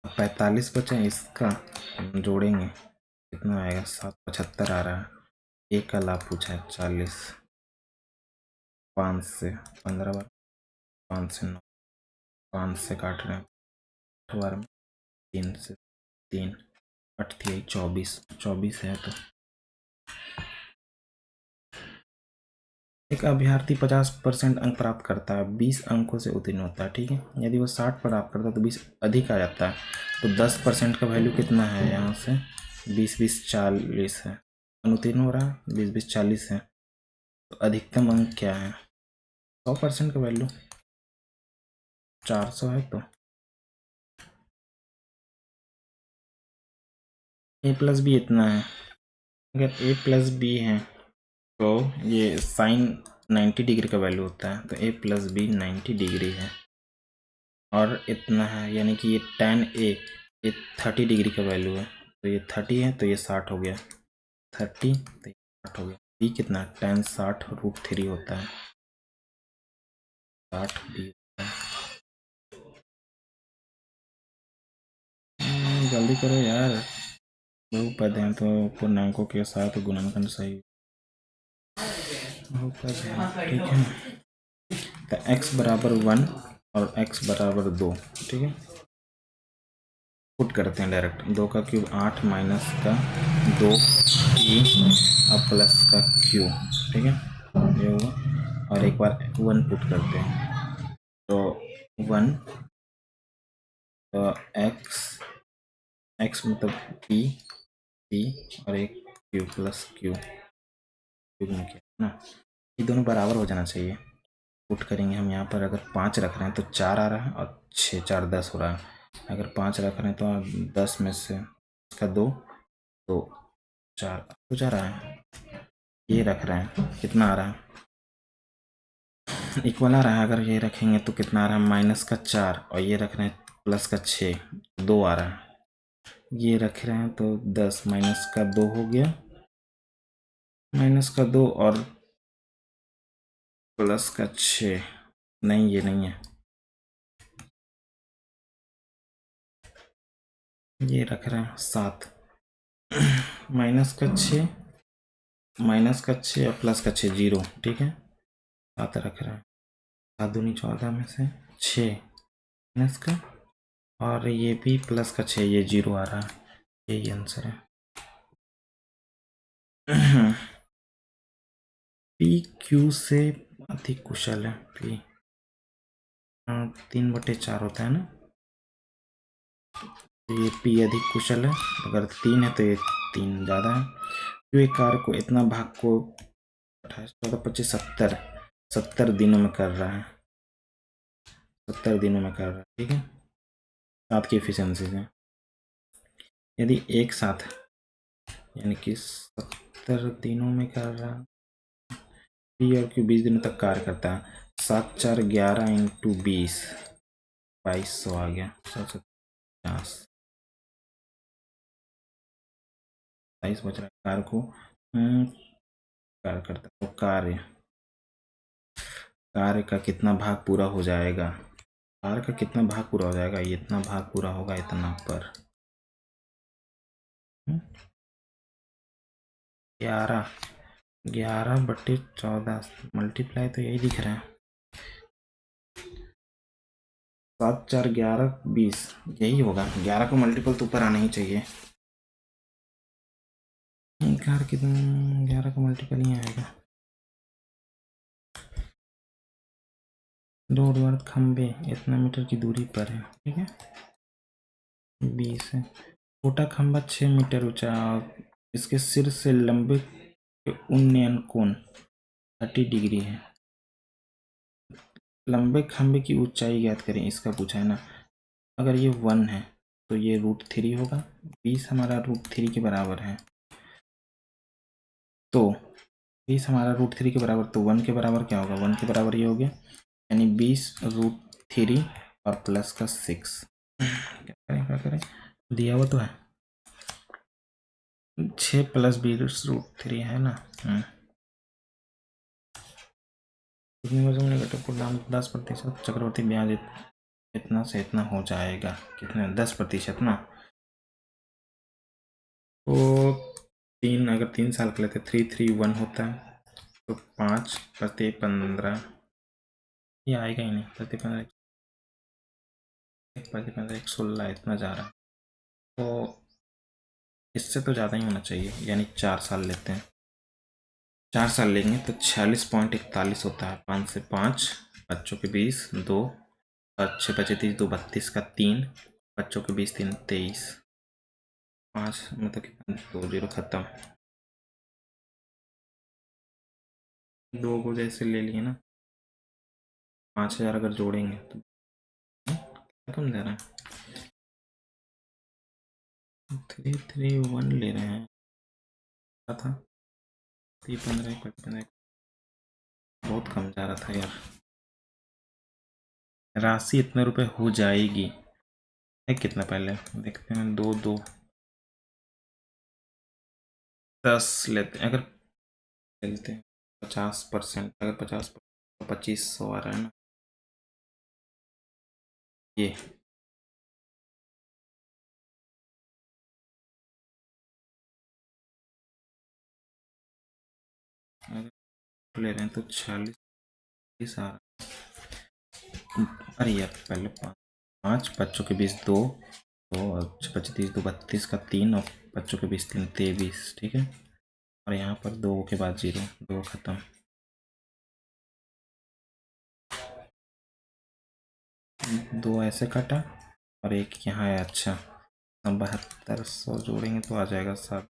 45 बचा, इसका जोड़ेंगे कितना आएगा, 775 आ रहा है। एक का लाभ पूछा है 40, 5 से 15 बार, 5 से 9, 5 से काट रहे हैं 8 बार में, 3 से 3, 8 3 24, 24 है। तो एक अभ्यर्थी 50% अंक प्राप्त करता है, 20 अंकों से उत्तीर्ण होता है, ठीक है। यदि वो 60 प्राप्त करता है तो 20 अधिक आ जाता है, तो 10% का वैल्यू कितना है, यहाँ से 20 20 40 है, अनुत्तीर्ण हो रहा है, 20 20 40 है, तो अधिकतम अंक क्या है, 100% का वैल्यू 400 है, तो A+B इतना है। अगर A+B है तो ये साइन 90 डिग्री का वैल्यू होता है, तो A+B 90 डिग्री है, और इतना है, यानी कि ये tan A ये 30 डिग्री का वैल्यू है, तो ये 30 है, तो ये 60 हो गया, 30 तो ये 60 हो गया। B कितना, tan 60√3 होता है, 60 B होता है। जल्दी करो यार। बहुपद हैं तो पूर्णांकों के साथ गुणनखंड सही बहुपद है, ठीक है। तो x बराबर 1 और x बराबर 2, ठीक है। पुट करते हैं डायरेक्ट। 2 का क्यूब 8 माइनस का 2 ई और प्लस का क्यू, ठीक है, ये हुआ। और एक बार 1 पुट करते हैं तो 1, तो x मतलब p और एक क्यू प्लस क्यू में क्या ना, ये दोनों बराबर हो जाना चाहिए। पुट करेंगे हम यहाँ पर। अगर 5 रख रहे हैं तो 4 आ रहा है और 6 4 10 हो रहा है। अगर 5 रख रहे हैं तो 10 में से इसका 2 तो 4 हो जा रहा है। ये रख रहे हैं कितना आ रहा है, इक्वल आ रहा है। अगर ये रखेंगे तो कितना आ रहा है, माइनस का 4 और ये रख रहे हैं प्लस का 6, 2 आ रहा है। ये रख रहे हैं तो 10 माइनस का 2 हो गया, माइनस का 2 और प्लस का 6, नहीं ये नहीं है, ये रख रहे हैं 7 माइनस का 6, माइनस का 6 और प्लस का 6 0, ठीक है। 7 रख रहे हैं, 7 दूनी 14 में से 6 माइनस का और ये भी प्लस का 6, ये 0 आ रहा है। यही आंसर है। पी क्यू से अधिक कुशल है। पी 3/4 होता है ना, ये पी अधिक कुशल है। अगर 3 है तो ये 3 ज़्यादा है। क्यों एक कार्य को इतना भाग को 28 14 25 70 दिनों में कर रहा है, 70 दिनों में कर रहा है, ठीक है। 7 की एफिशिएंसी से यदि एक साथ यानी कि 70 दिनों में कर रहा है, पी और क्यू 20 दिनों तक कार्य करता है। 7 4 11 इंटू 20 2200 आ गया। 750 22 बच रहा है। कार्य को कार्य करता है तो कार्य का कितना भाग पूरा हो जाएगा, कार्य का कितना भाग पूरा हो जाएगा, ये इतना भाग पूरा होगा इतना पर 11/14 मल्टीप्लाई तो यही दिख रहा है। 7 4 11 20 यही होगा। 11 का मल्टीपल तो ऊपर आना ही चाहिए। कार कितना 11 का मल्टीपल ही आएगा। 2 उर्ध्वाधर खंबे इतना मीटर की दूरी पर है, ठीक है। 20 है। छोटा खंबा 6 मीटर ऊंचा और इसके सिर से लंबे उन्नयन कोण 30 डिग्री है। लंबे खंबे की ऊंचाई ज्ञात करें, इसका पूछा है ना। अगर ये 1 है तो ये √3 होगा। 20 हमारा √3 के बराबर है, तो 20 हमारा √3 के बराबर, तो 1 के बराबर क्या होगा, 1 के बराबर ये हो गया, यानी 20 √3 और प्लस का 6। क्या करें, दिया हुआ तो है 6 + 20 √3 है ना। घटक को दाम 10% चक्रवर्ती ब्याज इतना से इतना हो जाएगा। कितना, 10% ना। तो 3, अगर 3 साल के लेते 331 होता है तो 5/15 ये आएगा ही नहीं। 15 116 इतना जा रहा है, तो इससे तो ज़्यादा ही होना चाहिए। यानी 4 साल लेते हैं, 4 साल लेंगे तो 46.41 होता है। 5 से 5 बच्चों के 20 2 और 6 बचे 30 2 32 का 3 बच्चों के 20 3 23 5 मतलब कितना 2 0 खत्म। 2 को जैसे ले लिए ना, 5000 अगर जोड़ेंगे तो कम जा रहा है। 331 ले रहे हैं था 15 बहुत कम जा रहा था यार। राशि इतने रुपए हो जाएगी है कितना, पहले देखते हैं। 2 2 10 लेते हैं। अगर चलते हैं 50%, अगर 50 2500 आ रहा है ना, ये ले रहे हैं तो 46 आ रहा है। अरे यार पहले 5 बच्चों के बीच 2 और 25 2 32 का 3 और बच्चों के बीच 3 23, ठीक है। और यहाँ पर 2 के बाद 0, 2 खत्म। दो ऐसे कटा और एक यहाँ है। अच्छा, 7200 जोड़ेंगे तो आ जाएगा 7,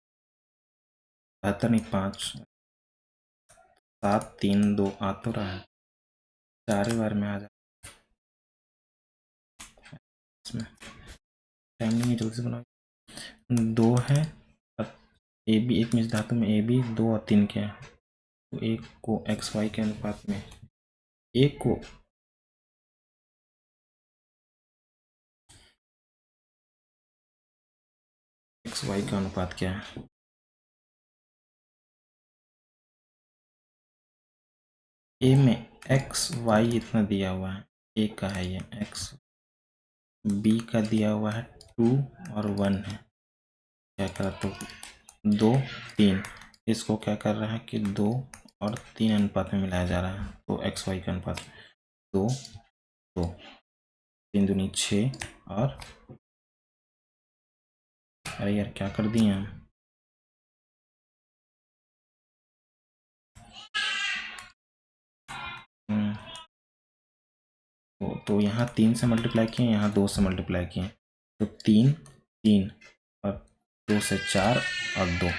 72 नहीं 5, 7 3 2 आ तो रहा है, 4 बार में आ जाए। इसमें टाइम नहीं है, जल्दी से बनाओ। 2 है ए बी, एक में धातु में ए बी 2 और 3 के हैं, तो एक को एक्स वाई के अनुपात में, एक को एक्स वाई का अनुपात क्या है? ए में एक्स वाई इतना दिया हुआ है, ए का है ये एक्स, बी का दिया हुआ है 2 और 1 है। क्या करा तो 2 3, इसको क्या कर रहा है कि 2 और 3 अनुपात में मिलाया जा रहा है, तो एक्स वाई का अनुपात 2 2 3 दूनी 6 और अरे यार क्या कर दिए हम, तो यहाँ 3 से मल्टीप्लाई किए, यहाँ 2 से मल्टीप्लाई किए, तो 3 3 और 2 से 4 और 2,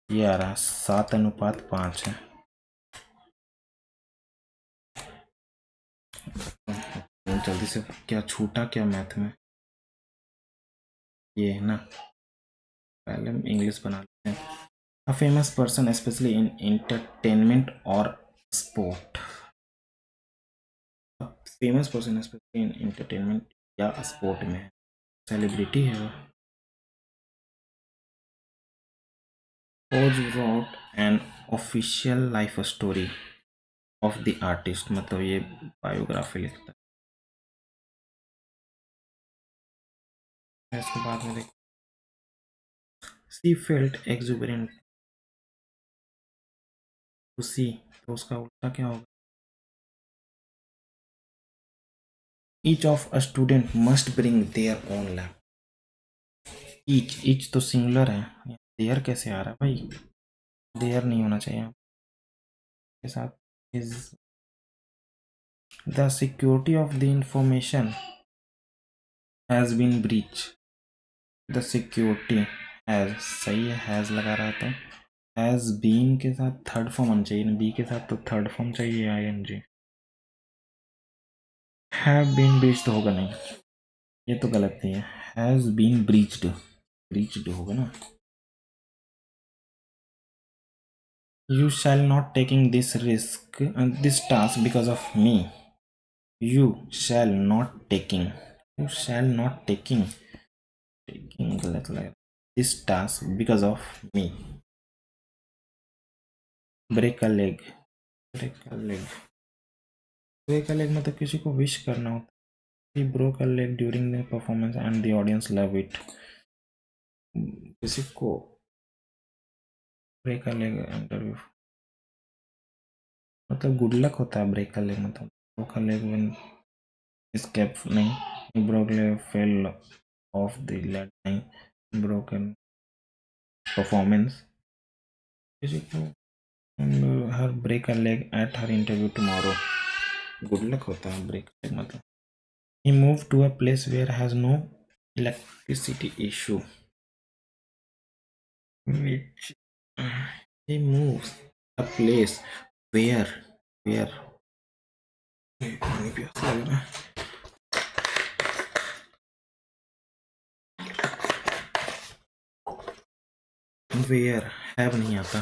ये आ रहा है 7:5 है। जल्दी से, क्या छूटा क्या मैथ में, ये है ना। पहले हम इंग्लिश बना लेते हैं। A famous person specially in entertainment और sport. Famous person specially in entertainment या स्पोर्ट में है, सेलिब्रिटी है वो। Oz wrote an official life story of the artist, मतलब ये बायोग्राफी लिखता है। इसके बाद में देखो, सी फेल्ट एक्सुबरेंट, खुशी, तो उसका उल्टा क्या होगा? Each of a student must bring their own lap. Each तो सिंगुलर है, देयर कैसे आ रहा है भाई, देयर नहीं होना चाहिए के साथ। Is the security of the information has been breach. The security has, सही है, हैज लगा रहा था, हैज बीन के साथ थर्ड फॉर्म आना चाहिए, बी के साथ तो थर्ड फॉर्म चाहिए आईएनजी। हैव बीन ब्रीच्ड होगा नहीं, ये तो गलत नहीं है, हैज बीन ब्रीच्ड, ब्रीच्ड होगा ना। You shall not taking this risk this task because of me. You shall not taking, you shall not taking, taking गलत लग रहा, this task because of me. Break a leg, break a leg, break a leg मतलब किसी को विश करना होता है। He broke a leg during the performance and the audience love it। किसी को ब्रेक अ लेग इंटरव्यू मतलब गुड लक होता है, ब्रेक अ लेग मतलब broke a leg when escape नहीं, broke leg fell off the leg नहीं, ब्रोकन परफॉर्मेंस, किसी को her break a leg at her interview tomorrow, good luck होता है ब्रेक अ लेग मतलब। He moved to a place where has no electricity issue, which he moves a place where where have नहीं आता,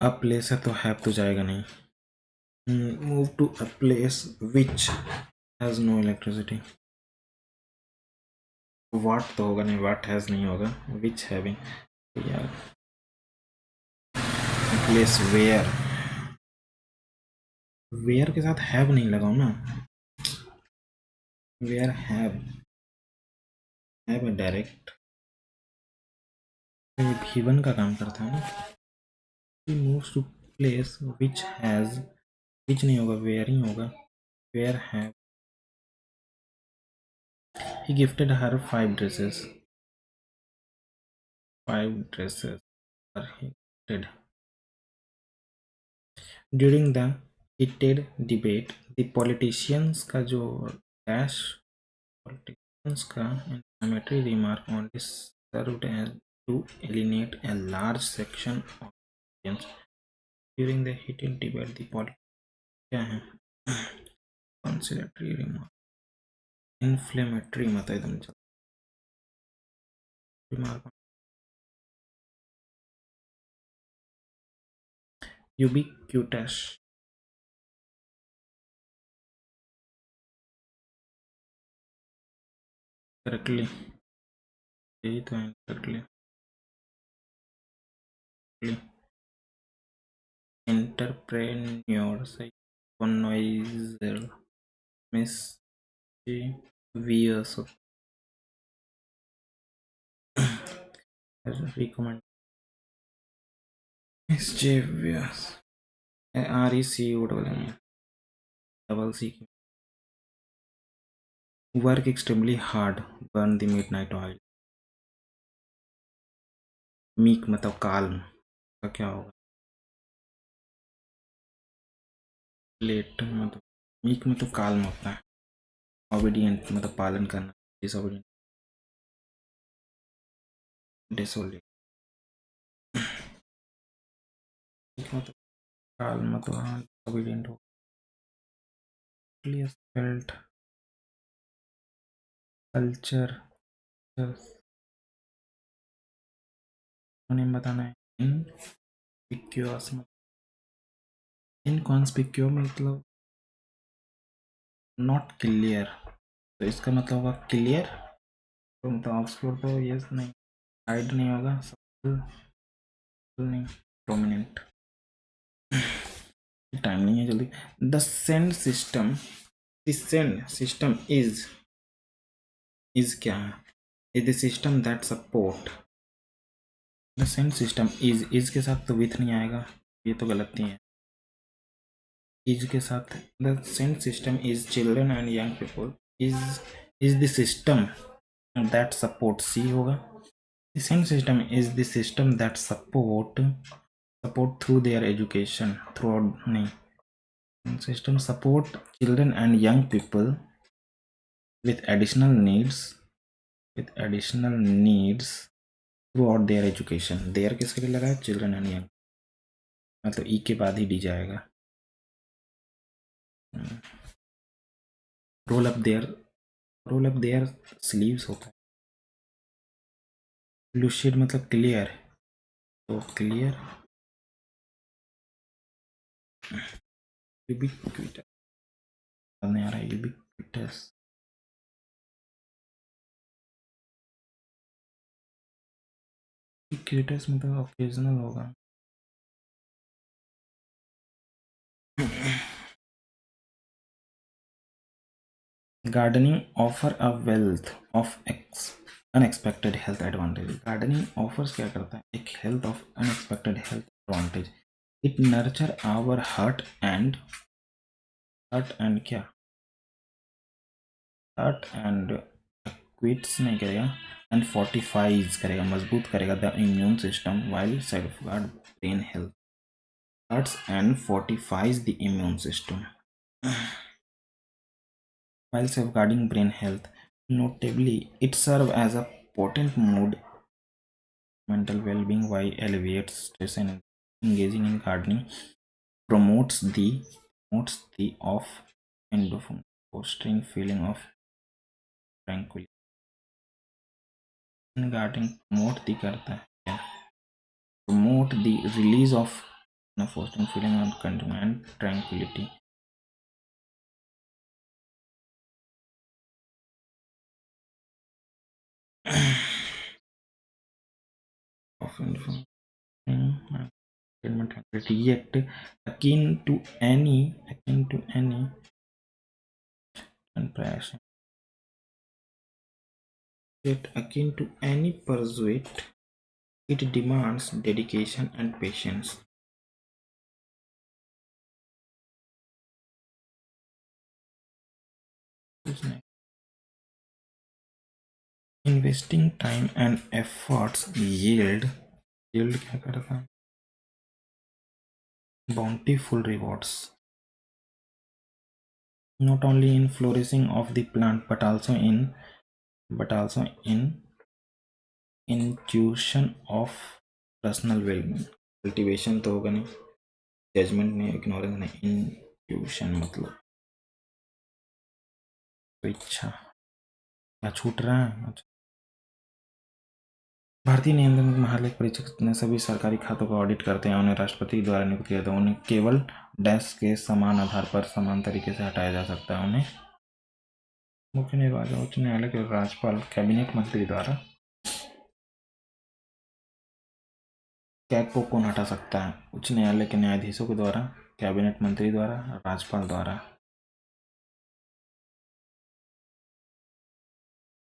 अब प्लेस है तो हैव तो जाएगा नहीं। Move to a place which has no electricity, what तो होगा नहीं, वाट हैज नहीं होगा, विच हैविंग, यार प्लेस वेयर, वेयर के साथ हैव नहीं लगाओ ना, वेयर हैव डायरेक्ट गिवन का काम करता है ना। He moves to place which has, which नहीं होगा, वेयर ही होगा, where have he gifted her 5 dresses, 5 dresses are he gifted. During the heated debate, the politicians का जो dash politicians का inflammatory remark only served as to alienate a large section of audience. During the heated debate, the क्या है conciliatory remark, inflammatory मत एकदम चल remark, ubiquitous, correctly, यही तो है correctly, entrepreneur से connoisseur, mischievous, recommend, mischievous, double C, work extremely hard, burn the midnight oil, meek मतलब calm का क्या होगा, लेट मतलब मीक मतलब काल्म होता है, ओबीडियंट मतलब पालन करना, डिसोबीडियंट डिसोलिड, मतलब काल्म मतलब ओबीडियंट हो, फेल्ट कल्चर, उन्हें बताना है इनकॉन्स्पिक्यूअस, इनकॉन्स्पिक्यूअस मतलब नॉट क्लियर, तो इसका मतलब होगा क्लियर, तो मतलब ऑब्सक्योर तो यस नहीं, हाइड नहीं होगा, नहीं, प्रोमिनेंट, टाइम नहीं है जल्दी, the SEND system, the SEND system is क्या है, is the system that support, the SEND system is के साथ तो विथ नहीं आएगा, ये तो गलती है, इज के साथ, the SEND system is children and young people, is the system that support, see होगा, the SEND system is the system that support through their education, throughout नहीं, system support children and young people with additional needs throughout their education, their किसके लिए लगा है, चिल्ड्रन एंड यंग, मतलब ई के बाद ही डी जाएगा, रोल अप देयर स्लीव्स होता है, लूसिड मतलब क्लियर, तो क्लियर, यूबिक्विटस नहीं आ रहा है, यूबिक्विटस, यूबिक्विटस मतलब ओकेजनल होगा, gardening offer a wealth of unexpected health advantage, gardening offers क्या करता है, एक health of unexpected health advantage, it nurture our heart and क्या, हर्ट एंड क्विट्स नहीं करेगा, एंड फोर्टिफाइज करेगा, मजबूत करेगा the immune system while safeguard brain health, hearts and fortifies the immune system while safeguarding brain health. Notably, it serves as a potent mood mental well-being while alleviates stress, and engaging in gardening promotes the of endorphin, fostering feeling of tranquility. Gardening promote the release of fostering feeling of contentment and tranquility. Of yet akin to any and passion, yet akin to any pursuit, it demands dedication and patience. कुछ नहीं। Investing time and efforts yield क्या करता है? Bountiful rewards not only in flourishing of the plant but also in intuition of personal well-being। Cultivation तो होगा नहीं, जजमेंट नहीं, इग्नोरेंस नहीं, इंट्यूशन मतलब तो इच्छा। क्या छूट रहा है? अच्छा। भारतीय नियंत्रक महालेख परीक्षक ने सभी सरकारी खातों का ऑडिट करते हैं, उन्हें राष्ट्रपति द्वारा नियुक्त किया था। उन्हें केवल डैश के समान आधार पर समान तरीके से हटाया जा सकता है। उन्हें मुख्य निर्वाचन उच्च न्यायालय के राज्यपाल कैबिनेट मंत्री द्वारा कैग को कौन हटा सकता है? उच्च न्यायालय के न्यायाधीशों के द्वारा, कैबिनेट मंत्री द्वारा, राज्यपाल द्वारा।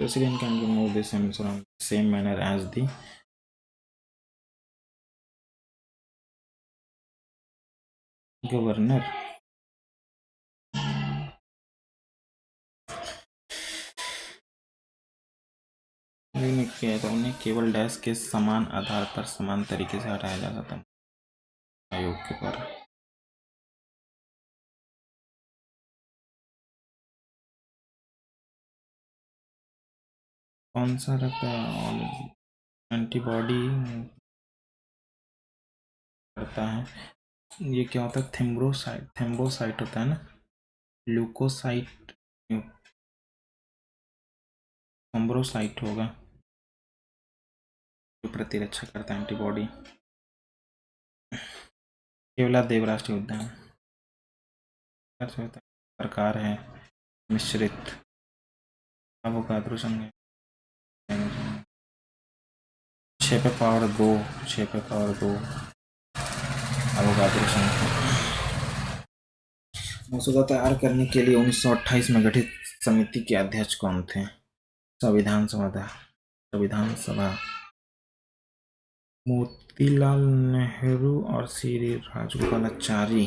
President can remove this in same manner as the governor। किया था, उन्हें केवल डैश के समान आधार पर समान तरीके से हटाया जा सकता है आयोग के द्वारा। कौन सा रखता है? एंटीबॉडी करता है। ये क्या होता है? थेम्बोसाइट होता है ना, ल्यूकोसाइट, थ्रोम्बोसाइट होगा जो प्रतिरक्षा करता है, एंटीबॉडी। केवला देव राष्ट्रीय उद्यान प्रकार है मिश्रित अवोगाद्रो संघ। 6 पे पावर 2 अवोगाद्रो संघ। मसौदा तैयार करने के लिए 1928 में गठित समिति के अध्यक्ष कौन थे? संविधान सभा मोतीलाल नेहरू और सी राजगोपालाचारी।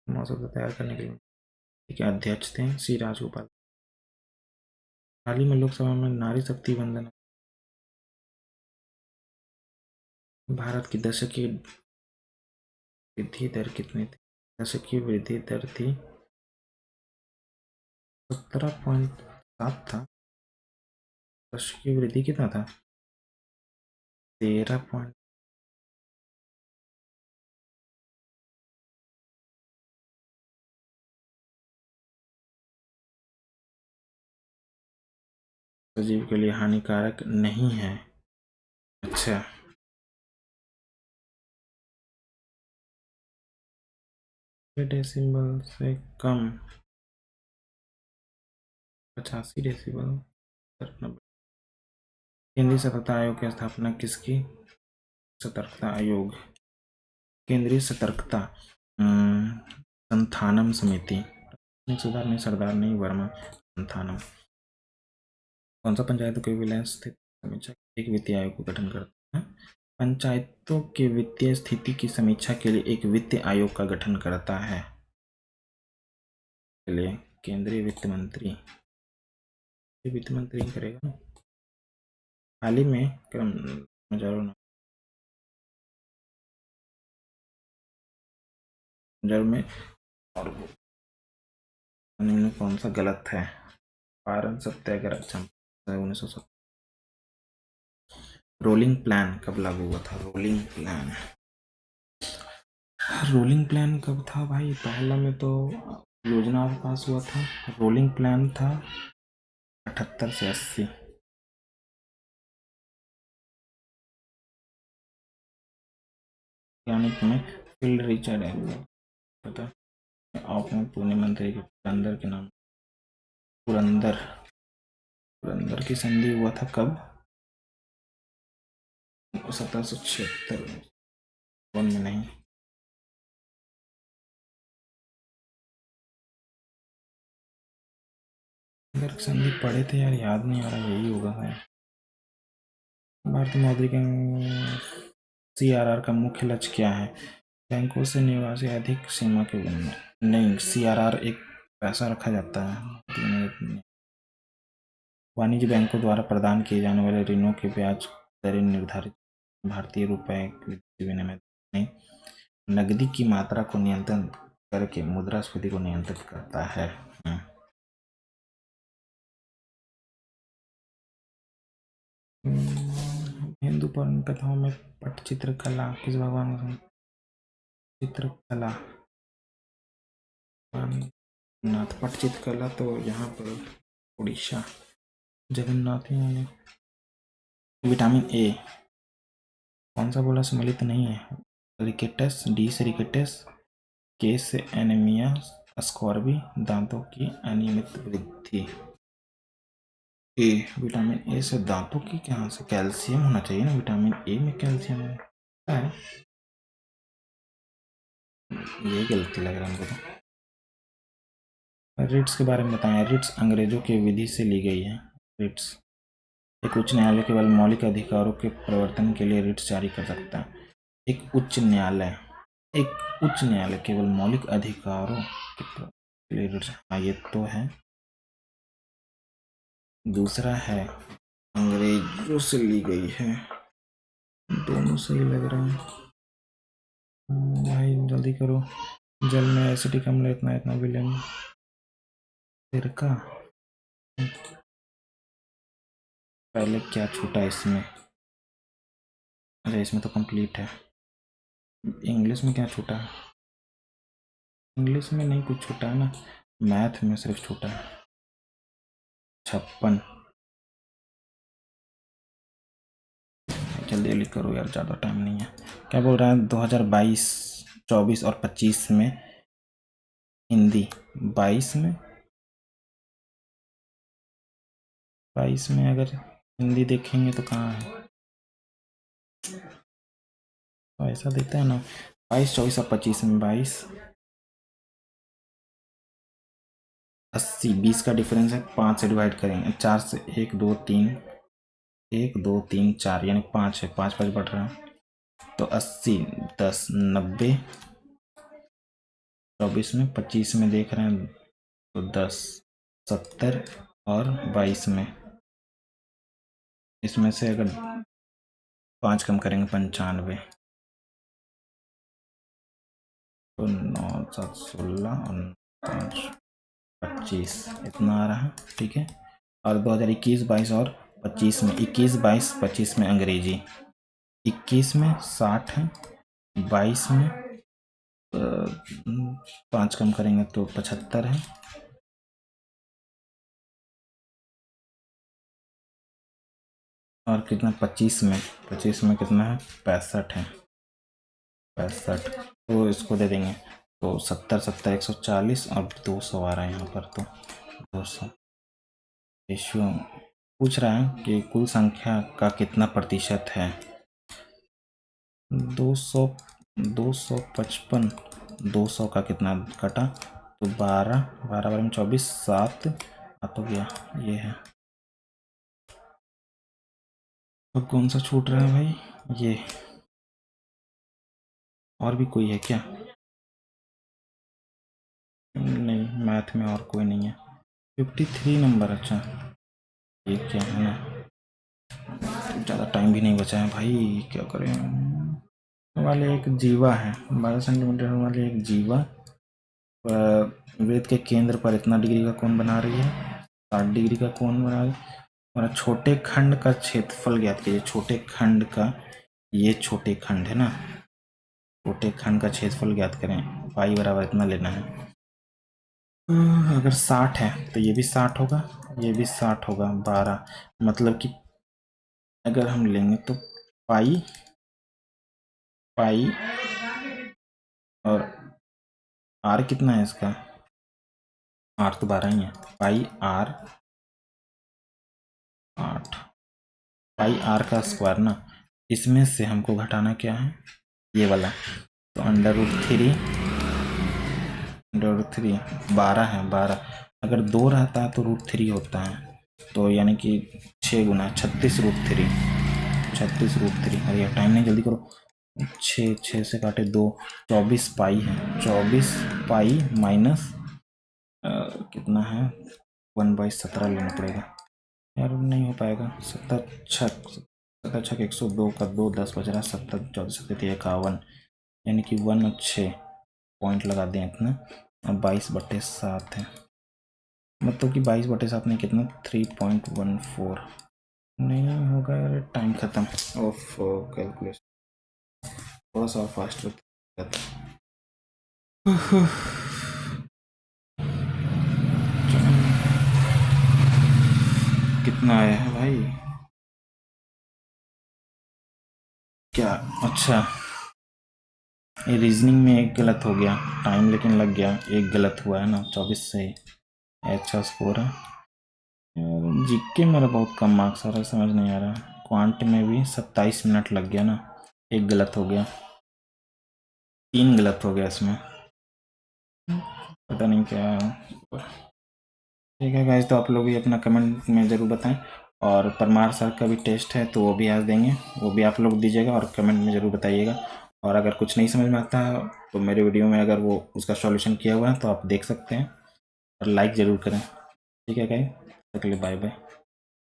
मसौदा तैयार करने के लिए के अध्यक्ष थे सी राजगोपाल। हाल ही में लोकसभा में नारी शक्ति वंदना भारत की दशकीय वृद्धि दर कितनी थी? दशकीय वृद्धि दर थी 17.7 था। दशकीय वृद्धि कितना था? 13 सजीव के लिए हानिकारक नहीं है। अच्छा, डेसिबल से कम 85 डेसिबल। केंद्रीय सतर्कता आयोग की स्थापना किसकी? सतर्कता आयोग, केंद्रीय सतर्कता संथानम समिति। सुधार सरदार नहीं वर्मा, संथानम। कौन सा पंचायतों के विलय स्थित समीक्षा एक वित्तीय आयोग को गठन करता है? पंचायतों के वित्तीय स्थिति की समीक्षा के लिए एक वित्तीय आयोग का गठन करता है के लिए केंद्रीय वित्त मंत्री करेगा। हाल ही में में और कौन सा गलत है? पारण सत्याग्रह 1970। रोलिंग प्लान कब लागू हुआ था? रोलिंग प्लान कब था भाई? पहला में तो योजना पास हुआ था, रोलिंग प्लान था 78 से 80। में फील्ड रिचर्ड पता आप में पुणे मंत्री के पुरंदर के नाम पुरंदर की संधि हुआ था कब? 1776 में नहीं। संधि पढ़े थे यार, याद नहीं आ रहा, यही होगा है। भारतीय मौद्रिक CRR का मुख्य लक्ष्य क्या है? बैंकों से निवासी अधिक सीमा के बिना नहीं, CRR एक पैसा रखा जाता है। वाणिज्य बैंकों द्वारा प्रदान किए जाने वाले ऋणों की ब्याज दरें निर्धारित भारतीय रुपये विदेशी विनिमय नहीं, नकदी की मात्रा को नियंत्रण करके मुद्रास्फीति को नियंत्रित करता है। हिंदू पुराण कथाओं में पटचित्र कला किस भगवान का? चित्रकला नाथ पटचित्र कला तो यहाँ पर उड़ीसा जगन्नाथ ही होंगे। विटामिन ए कौन सा बोला? सम्मिलित नहीं है। रिकेटस, डी से रिकेटस, के से एनीमिया, स्कॉर्बी दांतों की अनियमित वृद्धि। ए, विटामिन ए से दांतों की क्या से कैल्शियम होना चाहिए ना, विटामिन ए में कैल्शियम है, ये गलती लग रहा है हमको तो। रिट्स के बारे में बताएं। रिट्स अंग्रेजों की विधि से ली गई है। रिट्स एक उच्च न्यायालय केवल मौलिक अधिकारों के प्रवर्तन के लिए रिट्स जारी कर सकता है। एक उच्च न्यायालय केवल मौलिक अधिकारों के लिए रिट्स, हाँ ये तो है। दूसरा है अंग्रेजों से ली गई है। दोनों सही लग रहा है भाई, जल्दी करो। जल में एसिटिक अम्ल इतना विलेन सिरका। पहले क्या छूटा इसमें? अच्छा इसमें तो कंप्लीट है। इंग्लिश में क्या छूटा है? इंग्लिश में नहीं कुछ छूटा है ना, मैथ में सिर्फ छूटा है 56। जल्दी जल्दी करो यार, ज़्यादा टाइम नहीं है। क्या बोल रहा है? 2022, 24 और 25 में हिंदी, 22 में अगर हिंदी देखेंगे तो कहाँ है? तो ऐसा देता है ना, 22, 24 और 25 में 22, 80, 20 का डिफरेंस है। 5 से डिवाइड करेंगे, 4 से 1 2 3 1 2 3 4 यानी 5 है, 5 5 बढ़ रहा है तो 80, 10 90, 24 में, 25 में देख रहे हैं तो 10 70 और 22 में, इसमें से अगर 5 कम करेंगे 95 तो 9 7 16 और 5 25 इतना आ रहा है। ठीक है। और 2021 22 और 25 में, 21 22 25 में अंग्रेजी, 21 में 60 है, 22 में 5 कम करेंगे तो 75 है, और कितना 25 में कितना है? 65 है, 65 तो इसको दे देंगे तो 70 70 140 और 200 आ रहा है यहाँ पर तो 200। रेशियो पूछ रहा है कि कुल संख्या का कितना प्रतिशत है। 200 255, 200 का कितना कटा तो 12 12 में 24 7 आ तो गया, ये है। तो कौन सा छूट रहा है भाई? ये और भी कोई है क्या? नहीं, मैथ में और कोई नहीं है। 53 नंबर। अच्छा ये क्या है ना, ज़्यादा टाइम भी नहीं बचा है भाई, क्या करें। वाले एक जीवा है, 12 सेंटीमीटर वाले एक जीवा वृत्त के केंद्र पर इतना डिग्री का कोण बना रही है, 60 डिग्री का कोण बना रही है, और छोटे खंड का क्षेत्रफल ज्ञात कीजिए। छोटे खंड का, ये छोटे खंड है ना, छोटे खंड का क्षेत्रफल ज्ञात करें। पाई बराबर इतना लेना है। अगर 60 है तो ये भी 60 होगा, ये भी 60 होगा। 12 मतलब कि अगर हम लेंगे तो पाई और आर कितना है इसका? आर तो 12 ही है। पाई आर 8, पाई आर का स्क्वायर ना, इसमें से हमको घटाना क्या है? ये वाला, तो √3 12 है। 12 अगर 2 रहता है तो √3 होता है, तो यानी कि 6 गुना 36 √3। अरे यार टाइम नहीं, जल्दी करो। छः, छः से काटे 2, 24 पाई है। 24 पाई माइनस कितना है, 1/17 लेना पड़ेगा यार, नहीं हो पाएगा। 7 छक 102 का 2, 10 बज रहा है। 70, 14, 51, यानी कि 1 और 6 पॉइंट लगा दें इतना। अब 22/7 है, मतलब कि 22/7 में कितना, 3.14 नहीं होगा यार, टाइम ख़त्म। ऑफ कैलकुलेशन थोड़ा सा फास्ट रहता है। कितना आया है भाई, क्या, अच्छा ये रीजनिंग में एक गलत हो गया, टाइम लेकिन लग गया, एक गलत हुआ है ना, 24 से अच्छा स्कोर है। जीके मेरा बहुत कम मार्क्स आ रहा है, समझ नहीं आ रहा। क्वांट में भी 27 मिनट लग गया ना, एक गलत हो गया, 3 गलत हो गया इसमें, पता नहीं क्या। ठीक है गाइस, तो आप लोग भी अपना कमेंट में ज़रूर बताएं, और परमार सर का भी टेस्ट है तो वो भी आज देंगे, वो भी आप लोग दीजिएगा और कमेंट में ज़रूर बताइएगा। और अगर कुछ नहीं समझ में आता है तो मेरे वीडियो में अगर वो उसका सॉल्यूशन किया हुआ है तो आप देख सकते हैं, और लाइक ज़रूर करें। ठीक है गाइस, तक के लिए बाय बाय।